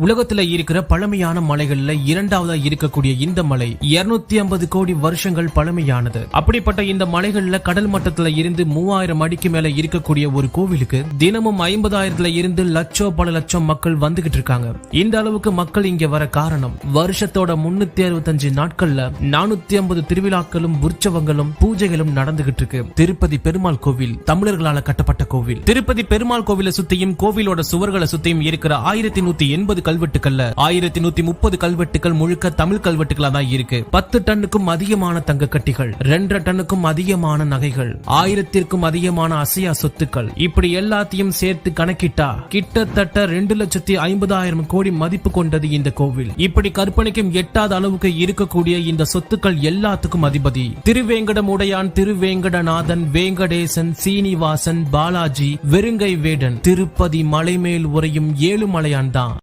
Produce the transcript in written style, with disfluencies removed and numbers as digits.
உலகத்துல இருக்கிற பழமையான மலைகள்ல இரண்டாவதா இருக்கக்கூடிய இந்த மலை 250 கோடி வருஷங்கள் பழமையானது. அப்படிப்பட்ட இந்த மலைகள்ல கடல் மட்டத்துல இருந்து 3000 அடிக்கு மேல இருக்கக்கூடிய ஒரு கோவிலுக்கு தினமும் 50,000 இருந்து பல லட்சம் மக்கள் வந்துகிட்டு இருக்காங்க. இந்த அளவுக்கு மக்கள் இங்க வர காரணம் வருஷத்தோட 365 நாட்கள்ல 450 திருவிழாக்களும் உற்சவங்களும் பூஜைகளும் நடந்துகிட்டு இருக்கு. திருப்பதி பெருமாள் கோவில் தமிழர்களால கட்டப்பட்ட கோவில். திருப்பதி பெருமாள் கோவிலை சுத்தியும் கோவிலோட சுவர்களை சுத்தியும் இருக்கிற 1180 கல்வெட்டுக்கள்ல 1130 கல்வெட்டுகள் முழுக்க தமிழ் கல்வெட்டுகளா தான் இருக்கு. 10 டன்னுக்கும் அதிகமான தங்க கட்டிகள், 2.5 டன்னுக்கும் அதிகமான நகைகள், 1000க்கும் அதிகமான அசையா சொத்துக்கள், இப்படி எல்லாத்தையும் சேர்த்து கணக்கிட்டா கிட்டத்தட்ட 2,50,000 கோடி மதிப்பு கொண்டது இந்த கோவில். இப்படி கற்பனைக்கும் எட்டாத அளவுக்கு இருக்கக்கூடிய இந்த சொத்துக்கள் எல்லாத்துக்கும் அதிபதி திருவேங்கடம் உடையான், திருவேங்கடநாதன், வேங்கடேசன், சீனிவாசன், பாலாஜி, வெறுங்கை வேடன், திருப்பதி மலைமேல் உறையும் ஏழுமலையான் தான்.